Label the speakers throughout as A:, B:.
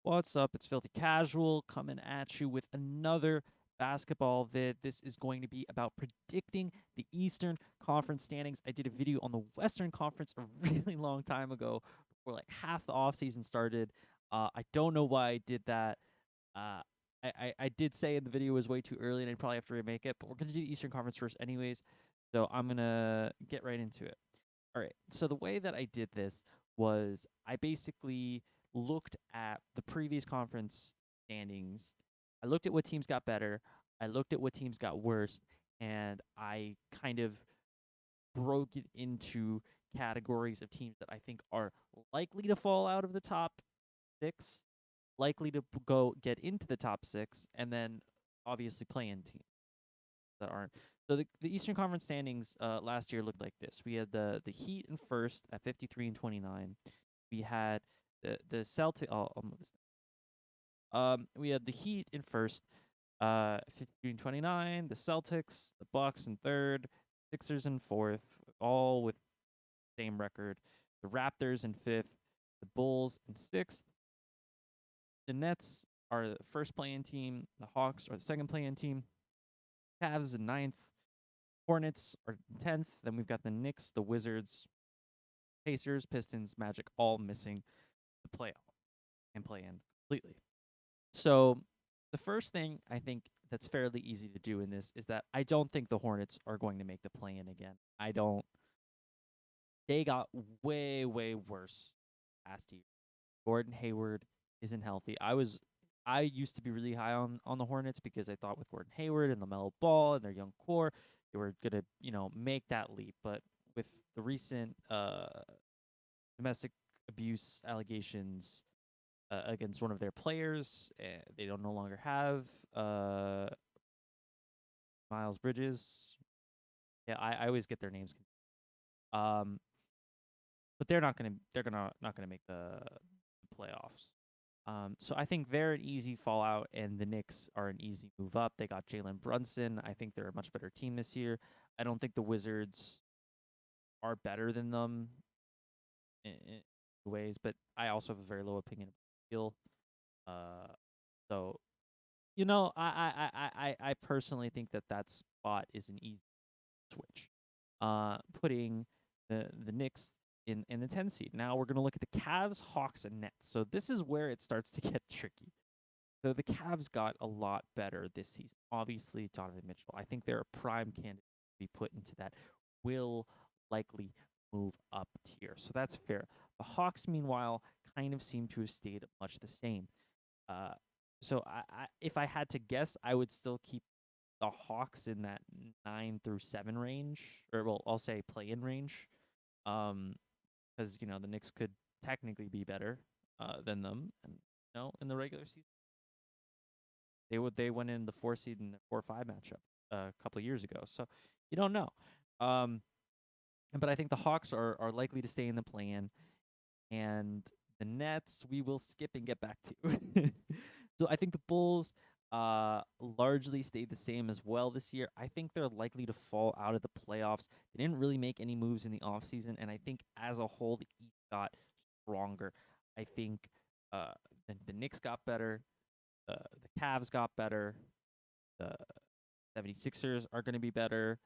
A: What's up? It's Filthy Casual coming at you with another basketball vid. This is going to be about predicting the Eastern Conference standings. I did a video on the Western Conference a really long time ago before like half the offseason started. I don't know why I did that. Uh, I did say in the video it was way too early and I'd probably have to remake it, but we're going to do the Eastern Conference first anyways. So I'm going to get right into it. All right. So the way that I did this was I basically looked at the previous conference standings. I looked at what teams got better. I looked at what teams got worse, and I kind of broke it into categories of teams that I think are likely to fall out of the top six, likely to go get into the top six, and then obviously play in teams that aren't. So the Eastern Conference standings last year looked like this. We had the Heat in first at 53 and 29. We had the Celtics. I'll move this. We had the Heat in first, 53 and 29. The Celtics, the Bucks in third, Sixers in fourth, all with same record. The Raptors in fifth, the Bulls in sixth. The Nets are the first play-in team. The Hawks are the second play-in team. Cavs in ninth. Hornets are 10th. Then we've got the Knicks, the Wizards, Pacers, Pistons, Magic, all missing the playoff and play in completely. So the first thing I think that's fairly easy to do in this is that I don't think the Hornets are going to make the play in again. I don't. They got way, way worse last year. Gordon Hayward isn't healthy. I used to be really high on the Hornets because I thought with Gordon Hayward and LaMelo Ball and their young core, they were gonna, make that leap. But with the recent domestic abuse allegations against one of their players, they don't no longer have Miles Bridges. Yeah, I always get their names. Um, but they're not gonna make the playoffs. So I think they're an easy fallout, and the Knicks are an easy move up. They got Jalen Brunson. I think they're a much better team this year. I don't think the Wizards are better than them in ways, but I also have a very low opinion of Beal. Uh, so I personally think that spot is an easy switch. Putting the Knicks in the 10 seed. Now we're gonna look at the Cavs, Hawks, and Nets. So this is where it starts to get tricky. So the Cavs got a lot better this season. Obviously, Donovan Mitchell. I think they're a prime candidate to be put into that. Will likely move up tier. So that's fair. The Hawks, meanwhile, kind of seem to have stayed much the same. Uh, so if I had to guess, I would still keep the Hawks in that 9 through 7 range, or well, I'll say play-in range, because the Knicks could technically be better than them, and in the regular season they went in the 4 seed in the 4-5 matchup a couple of years ago, so you don't know. Um, but I think the Hawks are likely to stay in the play-in, and the Nets we will skip and get back to. So I think the Bulls largely stayed the same as well this year. I think they're likely to fall out of the playoffs. They didn't really make any moves in the offseason, and I think as a whole the East got stronger. I think uh the Knicks got better, the Cavs got better, the 76ers are going to be better.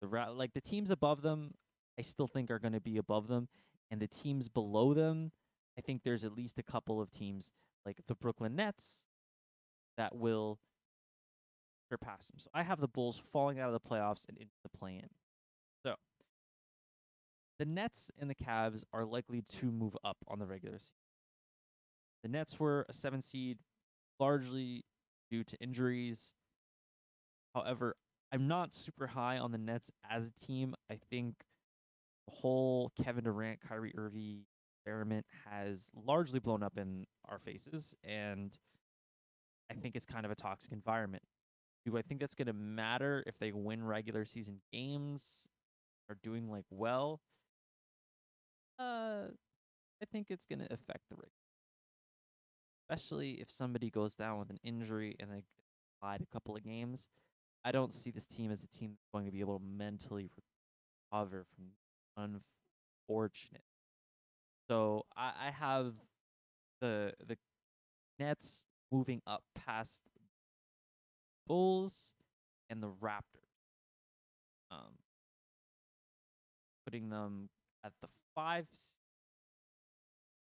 A: Like the teams above them, I still think are going to be above them, and the teams below them, I think there's at least a couple of teams like the Brooklyn Nets that will surpass them. So I have the Bulls falling out of the playoffs and into the play-in. So the Nets and the Cavs are likely to move up on the regular season. The Nets were a 7 seed, largely due to injuries. However, I'm not super high on the Nets as a team. I think the whole Kevin Durant, Kyrie Irving experiment has largely blown up in our faces, and I think it's kind of a toxic environment. Do I think that's going to matter if they win regular season games, are doing like well? I think it's going to affect the rate, especially if somebody goes down with an injury and they slide a couple of games. I don't see this team as a team that's going to be able to mentally recover from unfortunate. So I have the Nets moving up past Bulls and the Raptors, um, putting them at the five.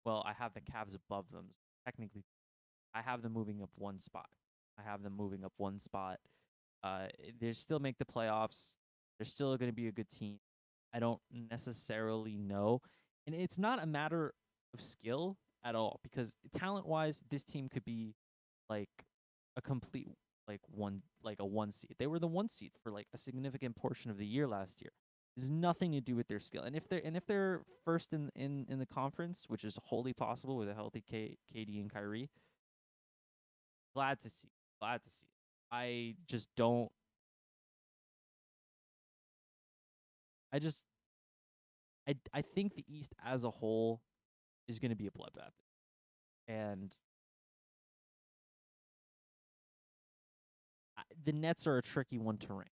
A: Well, I have the Cavs above them. So technically, I have them moving up one spot. I have them moving up one spot. They still make the playoffs. They're still going to be a good team. I don't necessarily know, and it's not a matter of skill at all because talent-wise, this team could be like a complete like a one seed. They were the one seed for like a significant portion of the year last year. It's nothing to do with their skill. And if they're first in the conference, which is wholly possible with a healthy KD and Kyrie, glad to see. Glad to see it. I just don't. I just. I think the East as a whole is going to be a bloodbath, and the Nets are a tricky one to rank.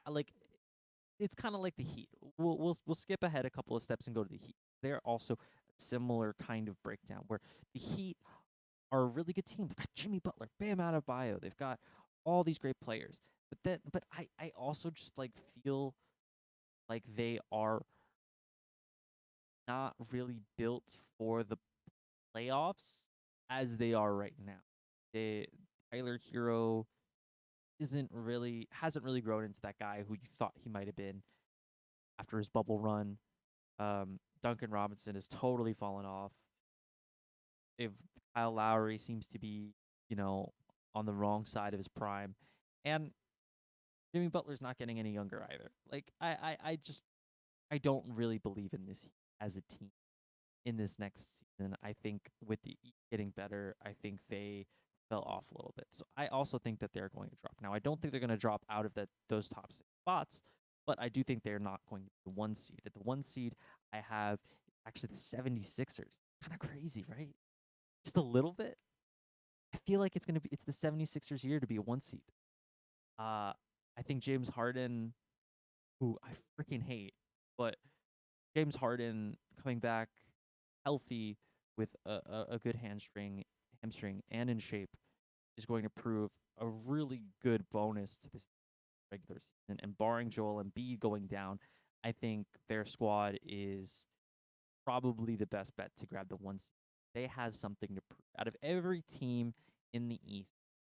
A: Like it's kind of like the Heat. We'll skip ahead a couple of steps and go to the Heat. They're also a similar kind of breakdown where the Heat are a really good team. They've got Jimmy Butler, Bam Adebayo. They've got all these great players. But I also just like feel like they are not really built for the playoffs as they are right now. They Tyler Hero hasn't really grown into that guy who you thought he might have been after his bubble run. Duncan Robinson has totally fallen off. If Kyle Lowry seems to be, on the wrong side of his prime, and Jimmy Butler's not getting any younger either. Like I don't really believe in this as a team in this next season. I think with the East getting better, I think they fell off a little bit. So I also think that they're going to drop. Now I don't think they're going to drop out of those top 6 spots, but I do think they're not going to be the 1 seed. At the 1 seed, I have actually the 76ers. Kind of crazy, right? Just a little bit. I feel like it's the 76ers year to be a 1 seed. I think James Harden, who I freaking hate, but James Harden coming back healthy with a good hamstring, and in shape is going to prove a really good bonus to this regular season. And barring Joel Embiid going down, I think their squad is probably the best bet to grab the 1 seed. They have something to prove. Out of every team in the East,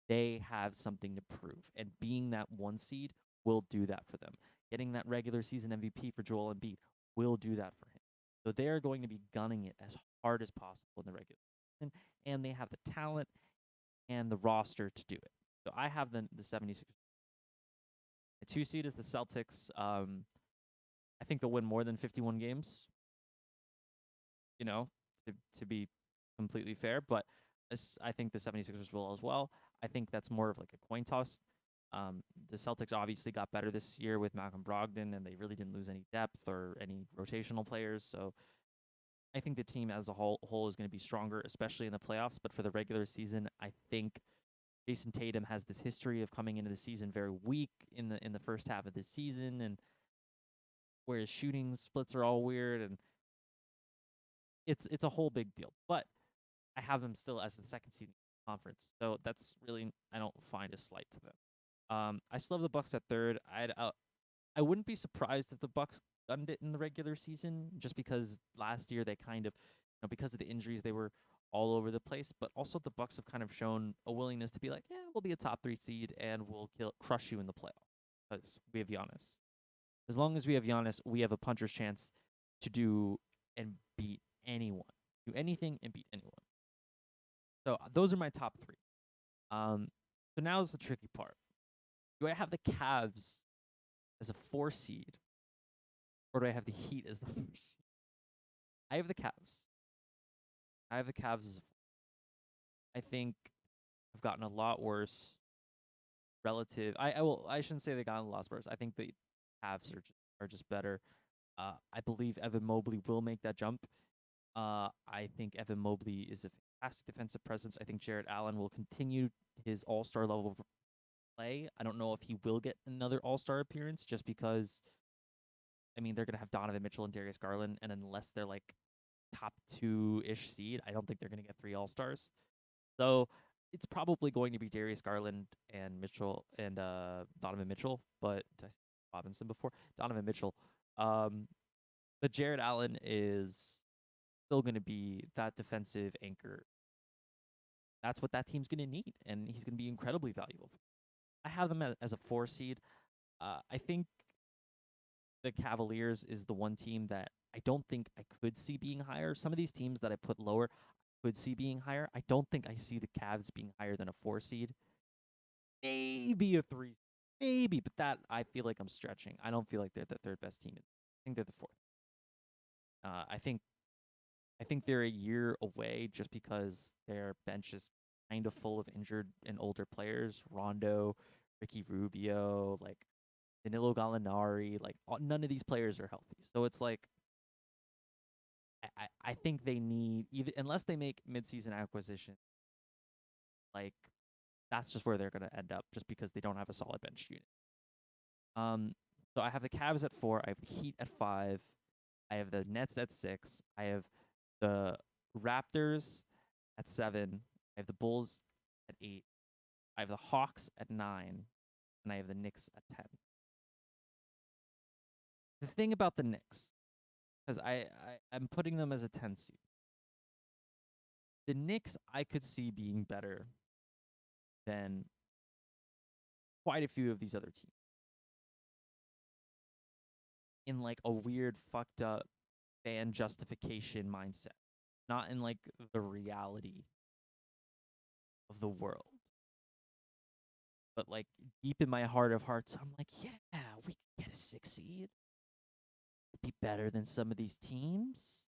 A: they have something to prove. And being that 1 seed will do that for them. Getting that regular season MVP for Joel Embiid will do that for him. So they are going to be gunning it as hard as possible in the regular season. And they have the talent and the roster to do it. So I have the 76ers. The 2 seed is the Celtics. I think they'll win more than 51 games, you know, to be completely fair. But I think the 76ers will as well. I think that's more of like a coin toss. The Celtics obviously got better this year with Malcolm Brogdon, and they really didn't lose any depth or any rotational players. So I think the team as a whole is going to be stronger, especially in the playoffs. But for the regular season, I think Jason Tatum has this history of coming into the season very weak in the first half of the season, and where his shooting splits are all weird, and it's a whole big deal. But I have them still as the second seed in the conference, so that's really I don't find a slight to them. I still have the Bucks at third. I wouldn't be surprised if the Bucks gunned it in the regular season, just because last year they kind of, because of the injuries, they were all over the place. But also the Bucks have kind of shown a willingness to be like, yeah, we'll be a top 3 seed and we'll crush you in the playoff because we have Giannis. As long as we have Giannis, we have a puncher's chance to do and beat anyone, do anything and beat anyone. So those are my top 3. So now is the tricky part. Do I have the Cavs as a 4 seed, or do I have the Heat as the 4 seed? I have the Cavs. I have the Cavs as I think have gotten a lot worse relative. I shouldn't say they gotten a lot worse. I think the Cavs are just better. I believe Evan Mobley will make that jump. I think Evan Mobley is a fantastic defensive presence. I think Jarrett Allen will continue his all-star level play. I don't know if he will get another all-star appearance just because, I mean, they're going to have Donovan Mitchell and Darius Garland, and unless they're like top 2-ish seed. I don't think they're going to get 3 All-Stars. So it's probably going to be Darius Garland and Mitchell and Donovan Mitchell, but did I say Robinson before? Donovan Mitchell. But Jared Allen is still going to be that defensive anchor. That's what that team's going to need, and he's going to be incredibly valuable. I have them as a 4 seed. I think the Cavaliers is the one team that I don't think I could see being higher. Some of these teams that I put lower, I could see being higher. I don't think I see the Cavs being higher than a 4 seed. Maybe a 3, maybe, but that I feel like I'm stretching. I don't feel like they're the third best team. I think they're the fourth. I think they're a year away just because their bench is kind of full of injured and older players. Rondo, Ricky Rubio, like Danilo Gallinari, like none of these players are healthy. So it's like I think they need either unless they make midseason acquisition, like that's just where they're gonna end up just because they don't have a solid bench unit. So I have the Cavs at 4, I have the Heat at 5, I have the Nets at 6, I have the Raptors at 7, I have the Bulls at 8, I have the Hawks at 9, and I have the Knicks at 10. The thing about the Knicks, because I'm putting them as a 10 seed. The Knicks I could see being better than quite a few of these other teams. In like a weird, fucked up fan justification mindset, not in like the reality of the world. But like deep in my heart of hearts, I'm like, yeah, we could get a 6 seed. Be better than some of these teams.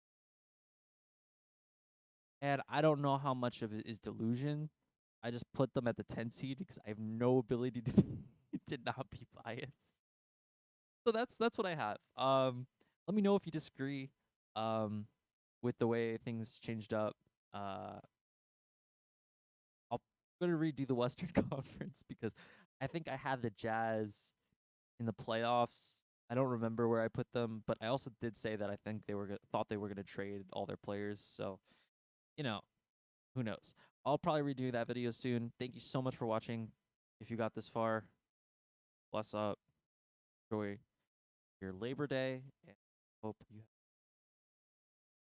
A: And I don't know how much of it is delusion. I just put them at the 10 seed because I have no ability to not be biased. So that's what I have. Let me know if you disagree with the way things changed up. I'll gonna redo the Western Conference because I think I had the Jazz in the playoffs. I don't remember where I put them, but I also did say that I think thought they were gonna trade all their players. So, you know, who knows? I'll probably redo that video soon. Thank you so much for watching. If you got this far, bless up, enjoy your Labor Day, and hope you